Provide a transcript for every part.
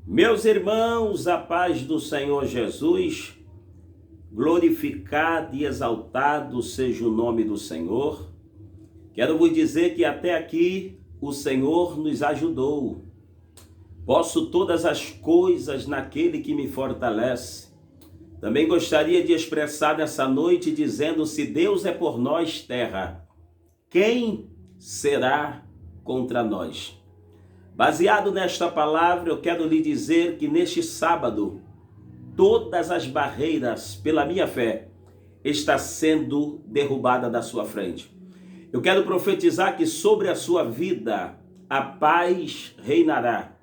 Meus irmãos, a paz do Senhor Jesus, glorificado e exaltado seja o nome do Senhor. Quero vos dizer que até aqui o Senhor nos ajudou. Posso todas as coisas naquele que me fortalece. Também gostaria de expressar nessa noite dizendo: se Deus é por nós, terra, quem será contra nós? Baseado nesta palavra, eu quero lhe dizer que neste sábado, todas as barreiras pela minha fé está sendo derrubada da sua frente. Eu quero profetizar que sobre a sua vida a paz reinará.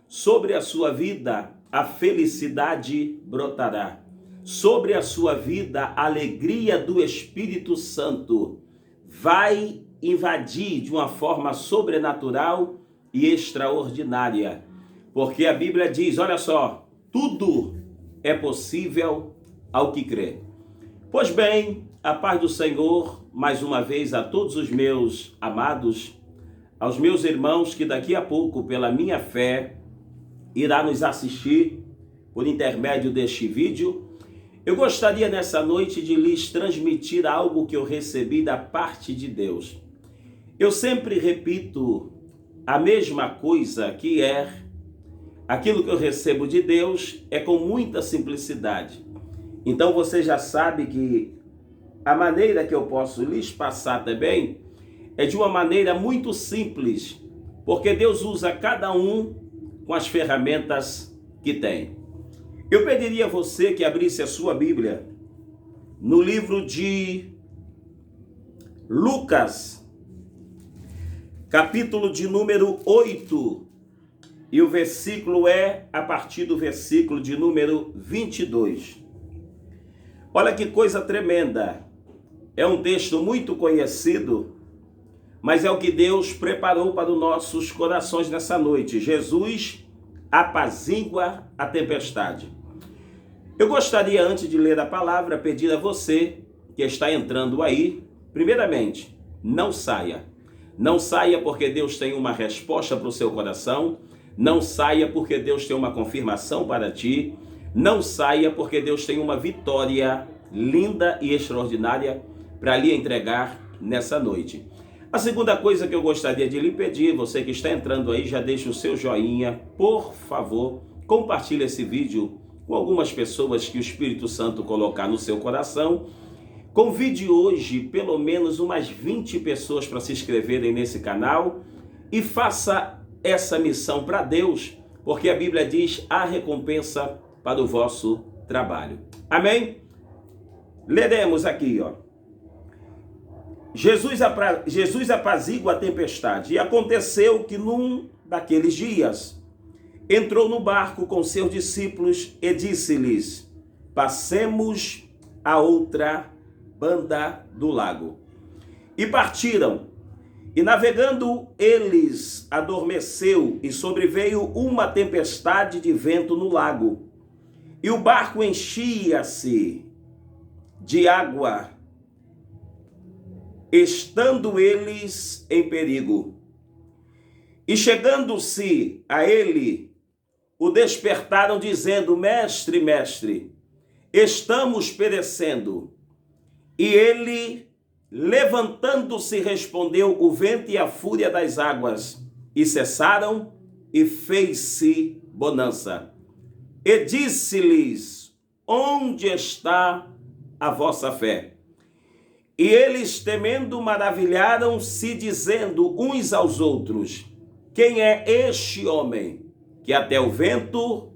Sobre a sua vida a felicidade brotará. Sobre a sua vida a alegria do Espírito Santo vai invadir de uma forma sobrenatural e extraordinária, porque a Bíblia diz, olha só, tudo é possível ao que crê. Pois bem, a paz do Senhor, mais uma vez a todos os meus amados, aos meus irmãos que daqui a pouco, pela minha fé, irá nos assistir por intermédio deste vídeo. Eu gostaria nessa noite de lhes transmitir algo que eu recebi da parte de Deus. Eu sempre repito a mesma coisa, que é aquilo que eu recebo de Deus é com muita simplicidade. Então você já sabe que a maneira que eu posso lhes passar também é de uma maneira muito simples, porque Deus usa cada um com as ferramentas que tem. Eu pediria a você que abrisse a sua Bíblia no livro de Lucas, capítulo de número 8, e o versículo é a partir do versículo de número 22. Olha que coisa tremenda. É um texto muito conhecido, mas é o que Deus preparou para os nossos corações nessa noite. Jesus apazigua a tempestade. Eu gostaria, antes de ler a palavra, pedir a você que está entrando aí, primeiramente, não saia. Não saia porque Deus tem uma resposta para o seu coração. Não saia porque Deus tem uma confirmação para ti. Não saia porque Deus tem uma vitória linda e extraordinária para lhe entregar nessa noite. A segunda coisa que eu gostaria de lhe pedir, você que está entrando aí, já deixa o seu joinha, por favor, compartilhe esse vídeo com algumas pessoas que o Espírito Santo colocar no seu coração. Convide hoje pelo menos umas 20 pessoas para se inscreverem nesse canal e faça essa missão para Deus, porque a Bíblia diz a recompensa para o vosso trabalho. Amém? Leremos aqui, ó. Jesus apazigua a tempestade. E aconteceu que num daqueles dias entrou no barco com seus discípulos e disse-lhes: passemos a outra banda do lago. E partiram, e navegando eles adormeceu, e sobreveio uma tempestade de vento no lago, e o barco enchia-se de água, estando eles em perigo. E chegando-se a ele, o despertaram, dizendo: mestre, mestre, estamos perecendo. E ele, levantando-se, respondeu: o vento e a fúria das águas, e cessaram, e fez-se bonança. E disse-lhes: onde está a vossa fé? E eles, temendo, maravilharam-se, dizendo uns aos outros: quem é este homem que até o vento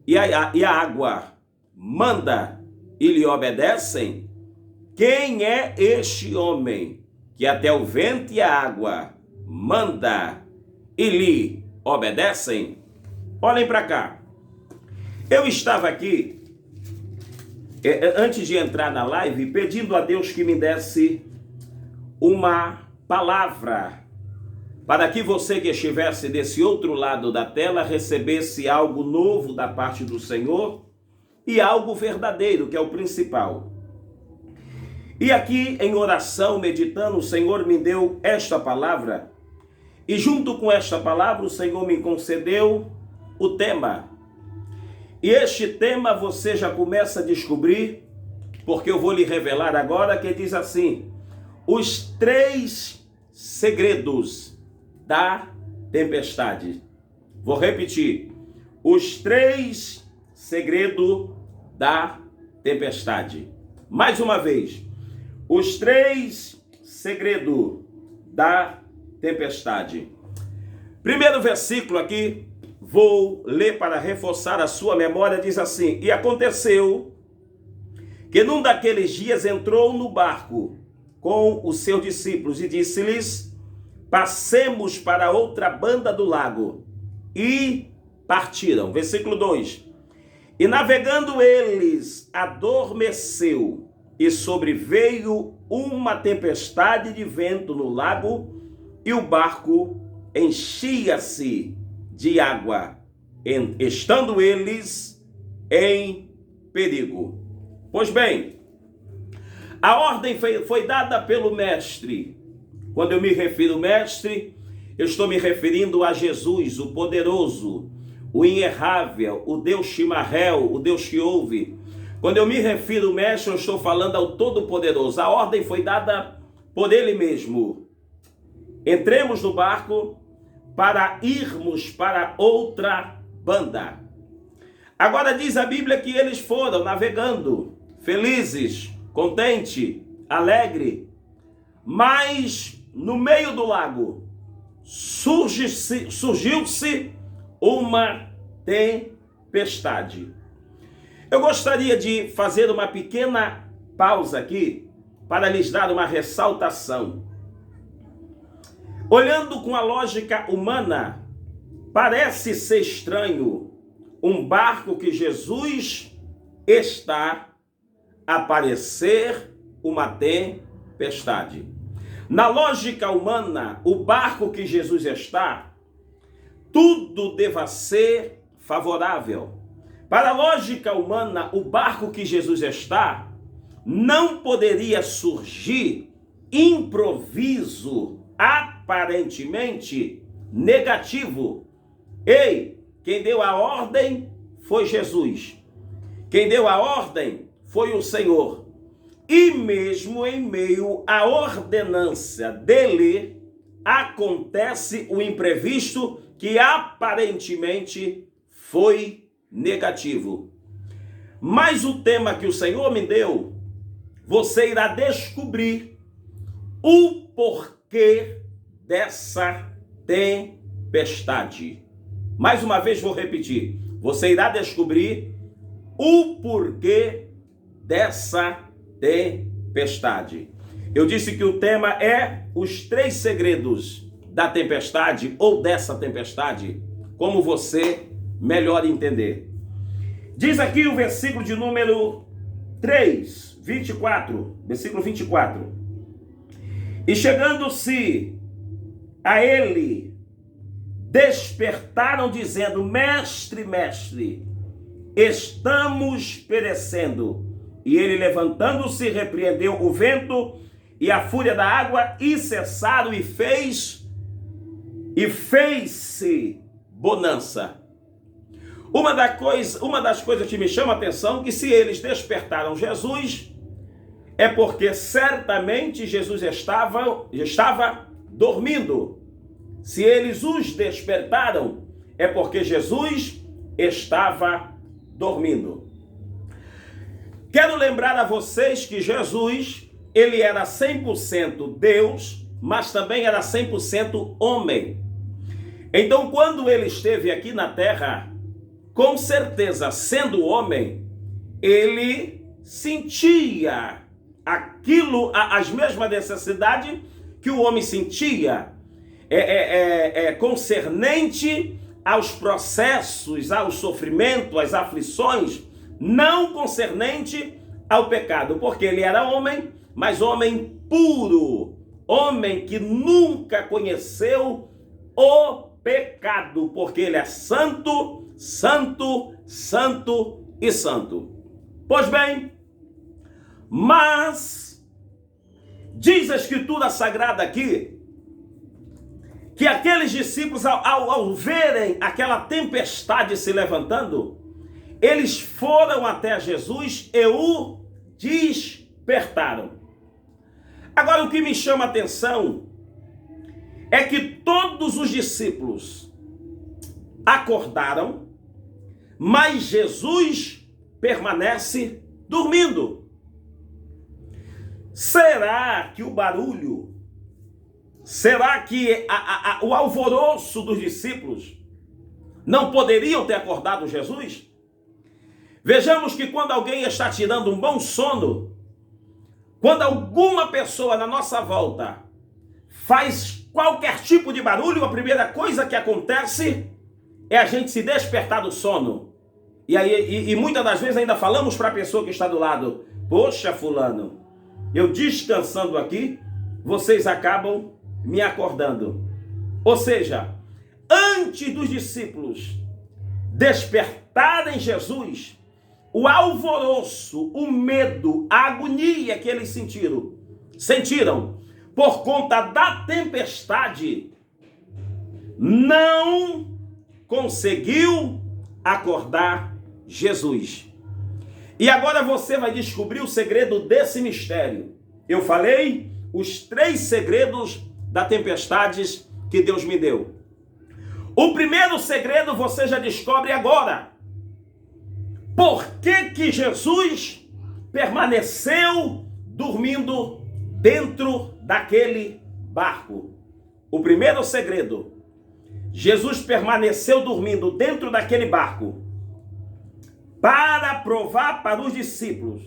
e a água manda e lhe obedecem? Quem é este homem que até o vento e a água manda e lhe obedecem? Olhem para cá. Eu estava aqui, antes de entrar na live, pedindo a Deus que me desse uma palavra, para que você que estivesse desse outro lado da tela recebesse algo novo da parte do Senhor e algo verdadeiro, que é o principal. E aqui em oração, meditando, o Senhor me deu esta palavra, e junto com esta palavra o Senhor me concedeu o tema. E este tema você já começa a descobrir, porque eu vou lhe revelar agora, que diz assim: os 3 segredos da tempestade. Vou repetir: os 3 segredos da tempestade. Mais uma vez: os 3 segredos da tempestade. Primeiro versículo aqui, vou ler para reforçar a sua memória, diz assim: e aconteceu que num daqueles dias entrou no barco com os seus discípulos e disse-lhes: passemos para outra banda do lago. E partiram. Versículo 2. E navegando eles, adormeceu, e sobreveio uma tempestade de vento no lago, e o barco enchia-se de água, estando eles em perigo. Pois bem, a ordem foi dada pelo mestre. Quando eu me refiro mestre, eu estou me referindo a Jesus, o poderoso, o inerrável, o Deus Shimarel, o Deus que ouve. Quando eu me refiro ao mestre, eu estou falando ao Todo-Poderoso. A ordem foi dada por ele mesmo. Entremos no barco para irmos para outra banda. Agora diz a Bíblia que eles foram navegando, felizes, contentes, alegres, mas no meio do lago surgiu-se uma tempestade. Eu gostaria de fazer uma pequena pausa aqui para lhes dar uma ressaltação. Olhando com a lógica humana, parece ser estranho um barco que Jesus está a aparecer uma tempestade. Na lógica humana, o barco que Jesus está, tudo deva ser favorável. Para a lógica humana, o barco que Jesus está, não poderia surgir improviso aparentemente negativo. Ei, quem deu a ordem foi Jesus. Quem deu a ordem foi o Senhor. E mesmo em meio à ordenância dele, acontece o imprevisto que aparentemente foi negativo. Mas o tema que o Senhor me deu, você irá descobrir o porquê dessa tempestade. Mais uma vez vou repetir. Você irá descobrir o porquê dessa tempestade. Eu disse que o tema é os 3 segredos da tempestade ou dessa tempestade, como você melhor entender. Diz aqui o versículo de número 3, 24, versículo 24. E chegando-se a ele, despertaram dizendo: mestre, mestre, estamos perecendo. E ele, levantando-se, repreendeu o vento e a fúria da água, e cessaram, e fez-se bonança. Uma das coisas que me chama a atenção é que se eles despertaram Jesus, é porque certamente Jesus estava dormindo. Se eles os despertaram, é porque Jesus estava dormindo. Quero lembrar a vocês que Jesus, ele era 100% Deus, mas também era 100% homem. Então, quando ele esteve aqui na terra, com certeza, sendo homem, ele sentia as mesmas necessidades que o homem sentia, concernente aos processos, ao sofrimento, às aflições, não concernente ao pecado, porque ele era homem, mas homem puro, homem que nunca conheceu o pecado, porque ele é santo, santo, santo e santo. Pois bem, mas diz a Escritura Sagrada aqui que aqueles discípulos, ao verem aquela tempestade se levantando, eles foram até Jesus e o despertaram. Agora, o que me chama a atenção é que todos os discípulos acordaram, mas Jesus permanece dormindo. Será que o barulho, será que o alvoroço dos discípulos não poderiam ter acordado Jesus? Vejamos que quando alguém está tirando um bom sono, quando alguma pessoa na nossa volta faz qualquer tipo de barulho, a primeira coisa que acontece é a gente se despertar do sono. E muitas das vezes ainda falamos para a pessoa que está do lado: poxa, fulano, eu descansando aqui, vocês acabam me acordando. Ou seja, antes dos discípulos despertarem Jesus, o alvoroço, o medo, a agonia que eles sentiram por conta da tempestade, não conseguiu acordar Jesus. E agora você vai descobrir o segredo desse mistério. Eu falei os 3 segredos da tempestade que Deus me deu. O primeiro segredo você já descobre agora. Por que Jesus permaneceu dormindo dentro daquele barco? O primeiro segredo: Jesus permaneceu dormindo dentro daquele barco para provar para os discípulos,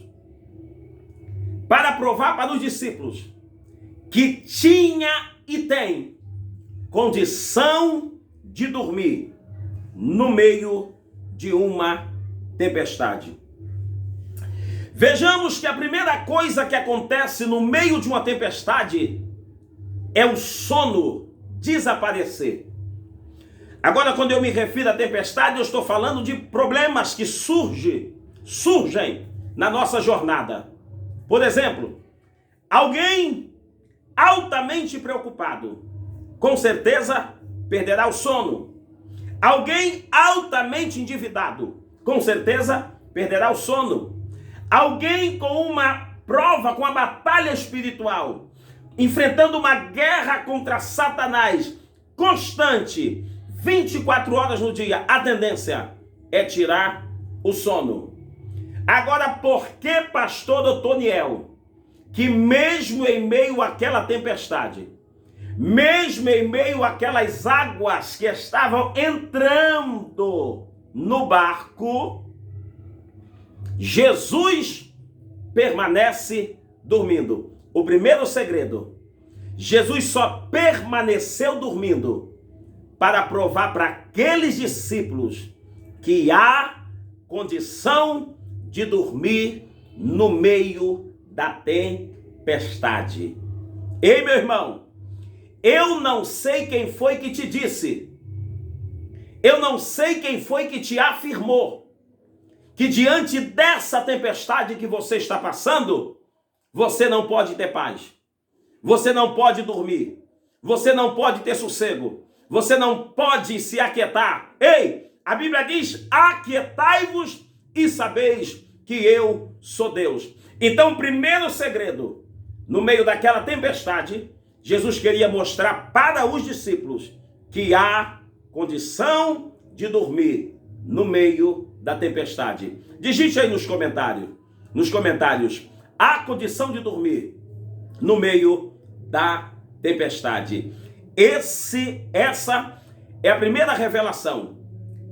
que tinha e tem condição de dormir no meio de uma tempestade. Vejamos que a primeira coisa que acontece no meio de uma tempestade é o sono desaparecer. Agora, quando eu me refiro à tempestade, eu estou falando de problemas que surgem na nossa jornada. Por exemplo, alguém altamente preocupado, com certeza perderá o sono. Alguém altamente endividado, com certeza perderá o sono. Alguém com uma prova, com uma batalha espiritual, enfrentando uma guerra contra Satanás constante, 24 horas no dia, a tendência é tirar o sono. Agora, por que, pastor Otoniel, que mesmo em meio àquela tempestade, mesmo em meio àquelas águas que estavam entrando no barco, Jesus permanece dormindo? O primeiro segredo: Jesus só permaneceu dormindo para provar para aqueles discípulos que há condição de dormir no meio da tempestade. Ei, meu irmão, eu não sei quem foi que te disse, eu não sei quem foi que te afirmou que diante dessa tempestade que você está passando, você não pode ter paz, você não pode dormir, você não pode ter sossego, você não pode se aquietar. Ei, a Bíblia diz: aquietai-vos e sabeis que eu sou Deus. Então, o primeiro segredo, no meio daquela tempestade, Jesus queria mostrar para os discípulos que há condição de dormir no meio da tempestade. Digite aí nos comentários, há condição de dormir no meio da tempestade. Essa é a primeira revelação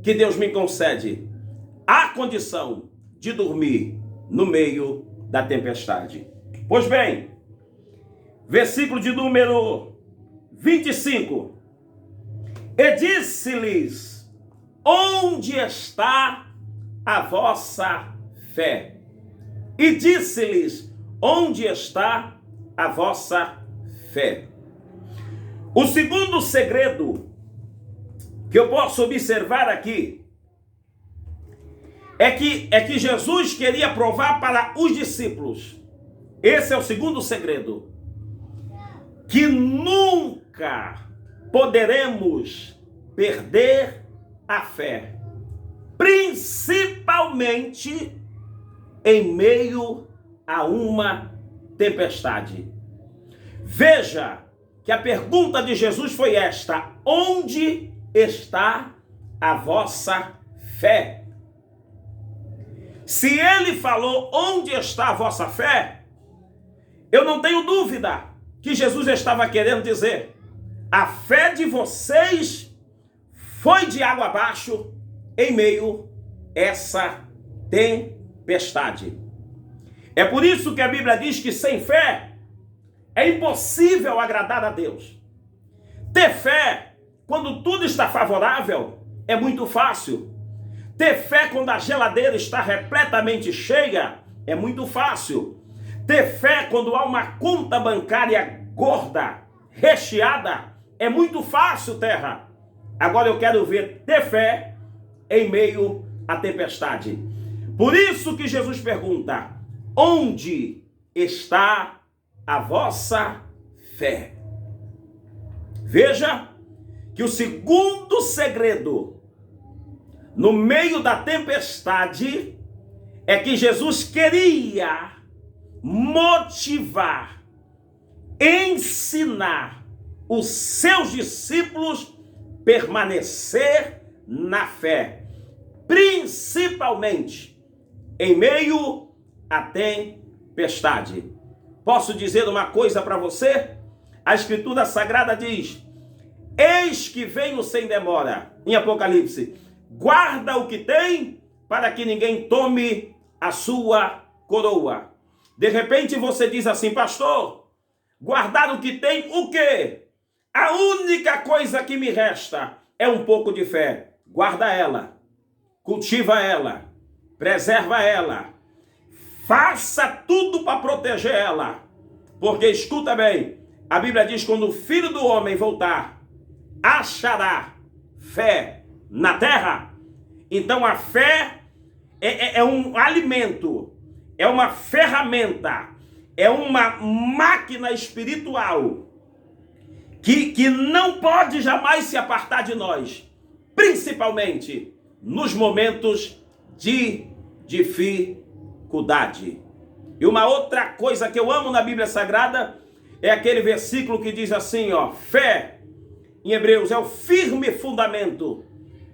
que Deus me concede. Há condição de dormir no meio da tempestade. Pois bem, versículo de número 25. E disse-lhes: onde está a vossa fé? E disse-lhes: onde está a vossa fé? O segundo segredo que eu posso observar aqui é que Jesus queria provar para os discípulos, esse é o segundo segredo, que nunca poderemos perder a fé, principalmente em meio a uma tempestade. Veja que a pergunta de Jesus foi esta: onde está a vossa fé? Se ele falou onde está a vossa fé, eu não tenho dúvida que Jesus estava querendo dizer: a fé de vocês foi de água abaixo em meio a essa tempestade. É por isso que a Bíblia diz que sem fé é impossível agradar a Deus. Ter fé quando tudo está favorável é muito fácil. Ter fé quando a geladeira está repletamente cheia é muito fácil. Ter fé quando há uma conta bancária gorda, recheada, é muito fácil, terra. Agora eu quero ver ter fé em meio à tempestade. Por isso que Jesus pergunta: onde está a vossa fé? Veja que o segundo segredo no meio da tempestade é que Jesus queria motivar, ensinar os seus discípulos a permanecer na fé, principalmente em meio à tempestade. Posso dizer uma coisa para você? A Escritura Sagrada diz: eis que venho sem demora, em Apocalipse, guarda o que tem, para que ninguém tome a sua coroa. De repente você diz assim: pastor, guardar o que tem o quê? A única coisa que me resta é um pouco de fé. Guarda ela, cultiva ela, preserva ela, faça tudo para proteger ela. Porque escuta bem, a Bíblia diz: quando o Filho do Homem voltar, achará fé na terra. Então a fé é um alimento, é uma ferramenta, é uma máquina espiritual que não pode jamais se apartar de nós, principalmente nos momentos de dificuldade. E uma outra coisa que eu amo na Bíblia Sagrada é aquele versículo que diz assim, fé, em Hebreus, é o firme fundamento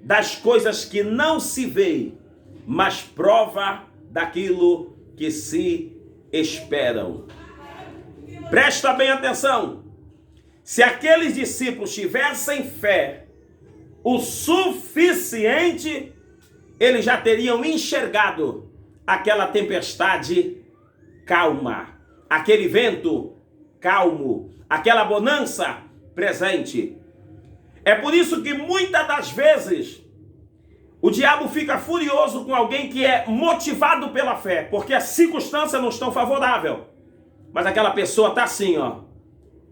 das coisas que não se vê, mas prova daquilo que se esperam. Presta bem atenção. Se aqueles discípulos tivessem fé o suficiente, eles já teriam enxergado aquela tempestade calma, aquele vento calmo, aquela bonança presente. É por isso que muitas das vezes o diabo fica furioso com alguém que é motivado pela fé, porque as circunstâncias não estão favoráveis. Mas aquela pessoa está assim,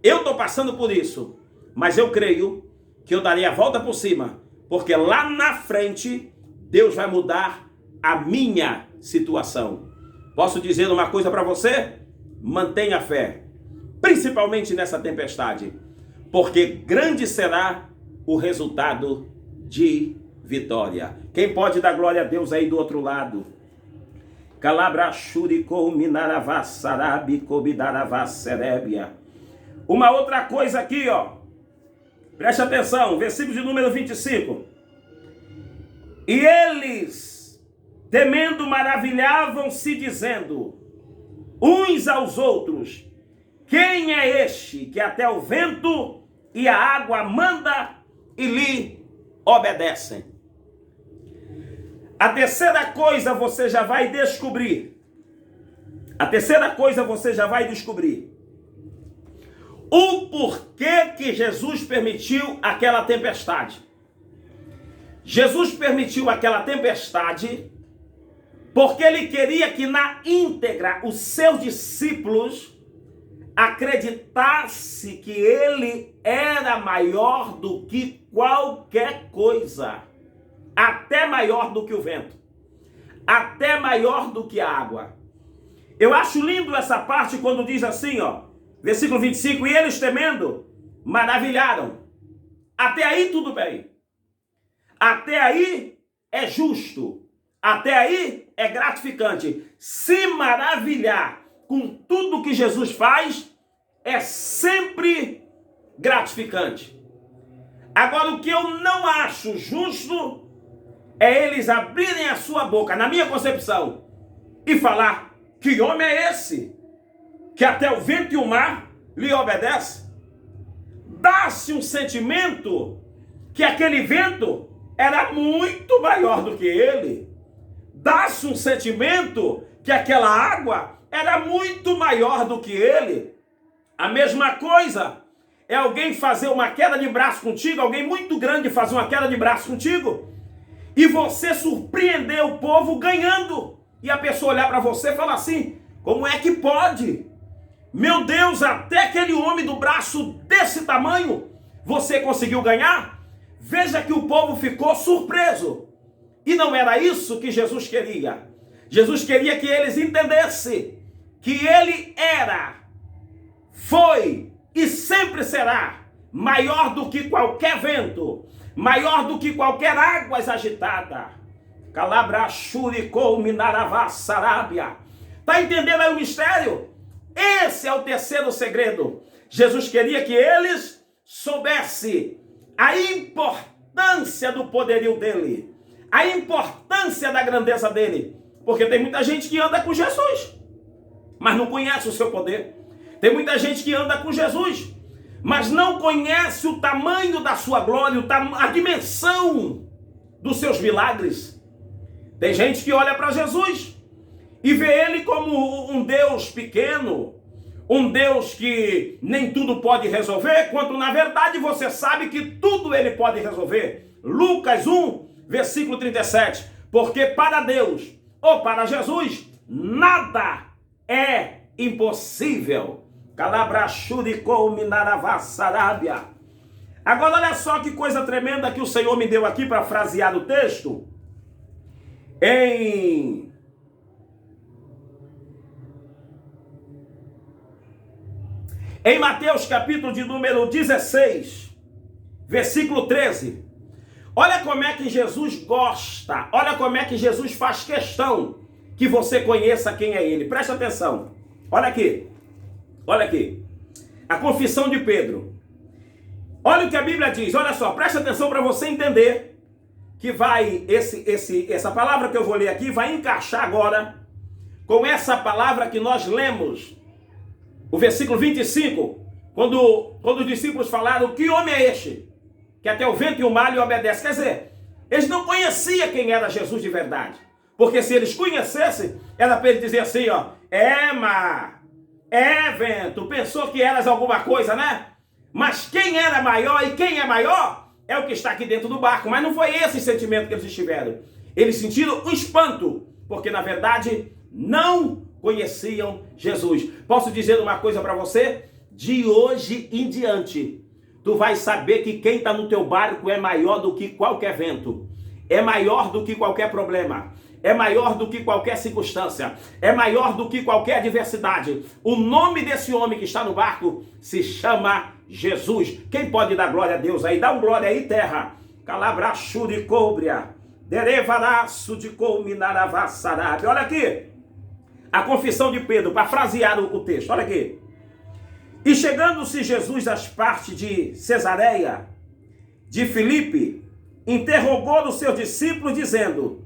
eu estou passando por isso, mas eu creio que eu darei a volta por cima, porque lá na frente Deus vai mudar a minha situação. Posso dizer uma coisa para você? Mantenha a fé, principalmente nessa tempestade, porque grande será o resultado de vitória. Quem pode dar glória a Deus aí do outro lado? Uma outra coisa aqui, preste atenção, versículo de número 25. E eles, temendo, maravilhavam-se, dizendo uns aos outros: quem é este que até o vento e a água manda e lhe obedecem? A terceira coisa você já vai descobrir. O porquê que Jesus permitiu aquela tempestade. Jesus permitiu aquela tempestade porque ele queria que na íntegra os seus discípulos acreditassem que ele era maior do que qualquer coisa, até maior do que o vento, até maior do que a água. Eu acho lindo essa parte quando diz assim, versículo 25, e eles temendo, maravilharam. Até aí tudo bem. Até aí é justo. Até aí é gratificante. Se maravilhar com tudo que Jesus faz é sempre gratificante. Agora, o que eu não acho justo é eles abrirem a sua boca, na minha concepção, e falar: que homem é esse? Que até o vento e o mar lhe obedecem. Dá-se um sentimento que aquele vento era muito maior do que ele. Dá-se um sentimento que aquela água era muito maior do que ele. A mesma coisa é alguém fazer uma queda de braço contigo, alguém muito grande fazer uma queda de braço contigo, e você surpreender o povo ganhando. E a pessoa olhar para você e falar assim: como é que pode? Meu Deus, até aquele homem do braço desse tamanho você conseguiu ganhar? Veja que o povo ficou surpreso. E não era isso que Jesus queria. Jesus queria que eles entendessem que ele era, foi e sempre será maior do que qualquer vento, maior do que qualquer água agitada. Calabrachuricou minaravassarabia. Está entendendo aí o mistério? Esse é o terceiro segredo. Jesus queria que eles soubessem a importância do poderio dele, a importância da grandeza dele. Porque tem muita gente que anda com Jesus, mas não conhece o seu poder. Tem muita gente que anda com Jesus, mas não conhece o tamanho da sua glória, a dimensão dos seus milagres. Tem gente que olha para Jesus e vê ele como um Deus pequeno, um Deus que nem tudo pode resolver, quando na verdade você sabe que tudo ele pode resolver. Lucas 1, versículo 37. Porque para Deus, ou para Jesus, nada é impossível. Calabrachuricou minaravassarabia. Agora olha só que coisa tremenda que o Senhor me deu aqui para frasear o texto. Em Mateus capítulo de número 16, versículo 13. Olha como é que Jesus gosta, olha como é que Jesus faz questão que você conheça quem é ele. Presta atenção. Olha aqui. Olha aqui. A confissão de Pedro. Olha o que a Bíblia diz. Olha só, presta atenção para você entender que vai essa palavra que eu vou ler aqui vai encaixar agora com essa palavra que nós lemos. O versículo 25, quando os discípulos falaram: que homem é este? Que até o vento e o mar lhe obedecem. Quer dizer, eles não conheciam quem era Jesus de verdade. Porque se eles conhecessem, era para ele dizer assim, ó: é mar, é vento, pensou que eras alguma coisa, né? Mas quem era maior e quem é maior é o que está aqui dentro do barco. Mas não foi esse sentimento que eles tiveram. Eles sentiram um espanto, porque na verdade não conheciam Jesus. Posso dizer uma coisa para você? De hoje em diante, tu vai saber que quem está no teu barco é maior do que qualquer vento, é maior do que qualquer problema, é maior do que qualquer circunstância, é maior do que qualquer adversidade. O nome desse homem que está no barco se chama Jesus. Quem pode dar glória a Deus aí? Dá um glória aí, terra. Calabrachuricóbria, derevaraço de colminaravassarabe. Olha aqui. A confissão de Pedro, para frasear o texto, olha aqui. E chegando-se Jesus às partes de Cesareia, de Filipe, interrogou os seus discípulos, dizendo: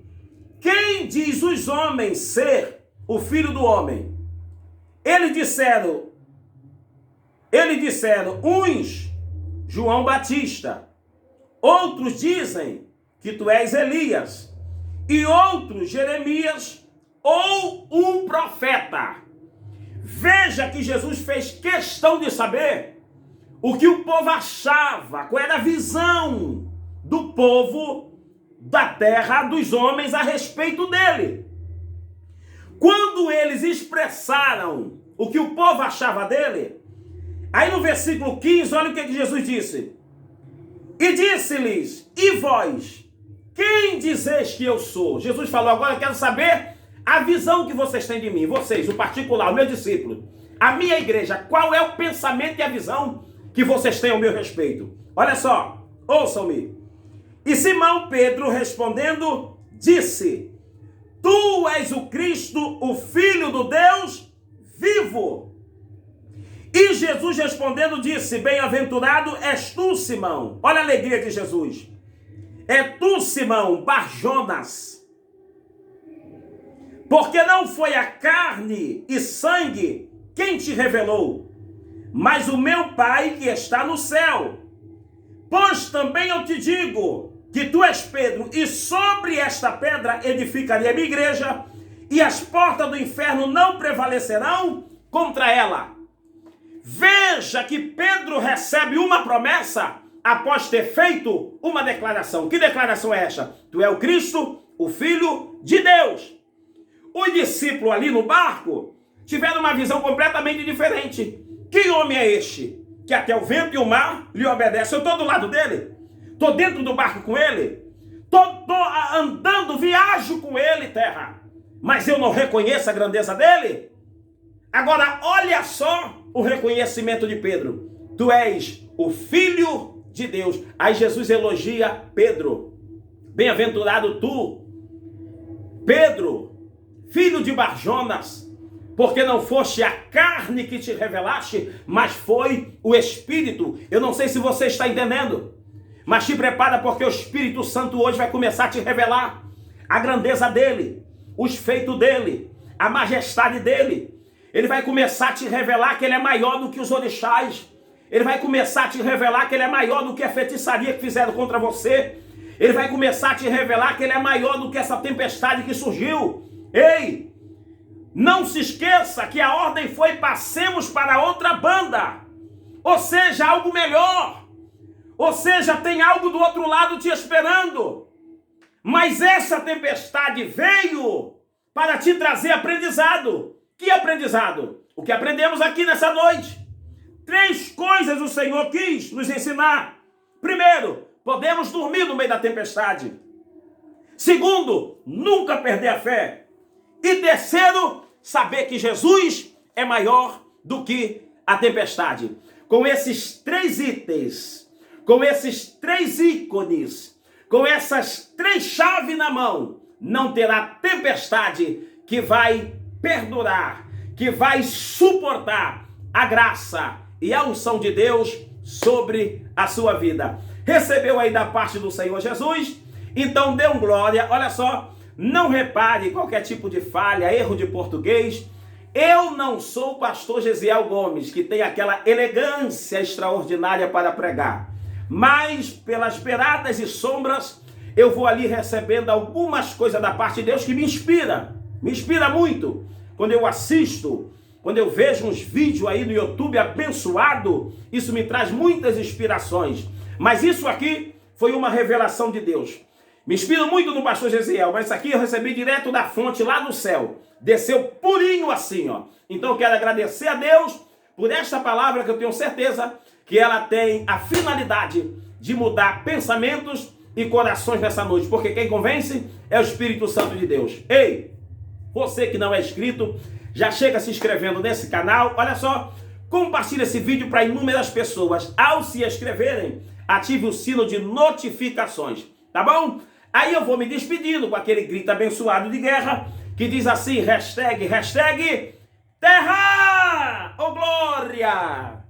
quem diz os homens ser o Filho do Homem? Eles disseram, uns, João Batista, outros dizem que tu és Elias, e outros, Jeremias, ou um profeta. Veja que Jesus fez questão de saber o que o povo achava, qual era a visão do povo da terra, dos homens a respeito dele. Quando eles expressaram o que o povo achava dele, aí no versículo 15, olha o que Jesus disse. E disse-lhes: e vós, quem dizeis que eu sou? Jesus falou: agora eu quero saber a visão que vocês têm de mim, vocês, o particular, o meu discípulo, a minha igreja. Qual é o pensamento e a visão que vocês têm ao meu respeito? Olha só, Ouçam-me. E Simão Pedro respondendo, disse: Tu és o Cristo, o Filho do Deus vivo. E Jesus respondendo disse: Bem-aventurado és tu, Simão. Olha a alegria de Jesus. É tu, Simão, Bar-Jonas. Porque não foi a carne e sangue quem te revelou, mas o meu Pai que está no céu. Pois também eu te digo que tu és Pedro, e sobre esta pedra edificarei a minha igreja, e as portas do inferno não prevalecerão contra ela. Veja que Pedro recebe uma promessa após ter feito uma declaração. Que declaração é esta? Tu é o Cristo, o Filho de Deus. Os discípulos ali no barco tiveram uma visão completamente diferente. Que homem é este? Que até o vento e o mar lhe obedecem. Eu estou do lado dele. Estou dentro do barco com ele. Estou andando, viajo com ele, terra. Mas eu não reconheço a grandeza dele? Agora, olha só o reconhecimento de Pedro. Tu és o Filho de Deus. Aí Jesus elogia Pedro. Bem-aventurado tu, Pedro, filho de Bar-Jonas, porque não foste a carne que te revelaste, mas foi o Espírito. Eu não sei se você está entendendo, mas te prepara, porque o Espírito Santo hoje vai começar a te revelar a grandeza dele, os feitos dele, a majestade dele. Ele vai começar a te revelar que ele é maior do que os orixás. Ele vai começar a te revelar que ele é maior do que a feitiçaria que fizeram contra você. Ele vai começar a te revelar que ele é maior do que essa tempestade que surgiu. Ei, não se esqueça que a ordem foi: passemos para outra banda. Ou seja, algo melhor. Ou seja, tem algo do outro lado te esperando. Mas essa tempestade veio para te trazer aprendizado. Que aprendizado? O que aprendemos aqui nessa noite. 3 coisas o Senhor quis nos ensinar. Primeiro, podemos dormir no meio da tempestade. Segundo, nunca perder a fé. E terceiro, saber que Jesus é maior do que a tempestade. Com esses 3 itens, com esses 3 ícones, com essas 3 chaves na mão, não terá tempestade que vai perdurar, que vai suportar a graça e a unção de Deus sobre a sua vida. Recebeu aí da parte do Senhor Jesus? Então dê glória. Olha só, não repare qualquer tipo de falha, erro de português. Eu não sou o pastor Gesiel Gomes, que tem aquela elegância extraordinária para pregar. Mas pelas beiradas e sombras, eu vou ali recebendo algumas coisas da parte de Deus que me inspira muito. Quando eu assisto, quando eu vejo uns vídeos aí no YouTube abençoado, isso me traz muitas inspirações. Mas isso aqui foi uma revelação de Deus. Me inspiro muito no pastor Gesiel, mas isso aqui eu recebi direto da fonte lá do céu. Desceu purinho assim, ó. Então eu quero agradecer a Deus por esta palavra, que eu tenho certeza que ela tem a finalidade de mudar pensamentos e corações nessa noite. Porque quem convence é o Espírito Santo de Deus. Ei, você que não é inscrito, já chega se inscrevendo nesse canal. Olha só, compartilhe esse vídeo para inúmeras pessoas. Ao se inscreverem, ative o sino de notificações, tá bom? Aí eu vou me despedindo com aquele grito abençoado de guerra, que diz assim, hashtag Terra ou Glória.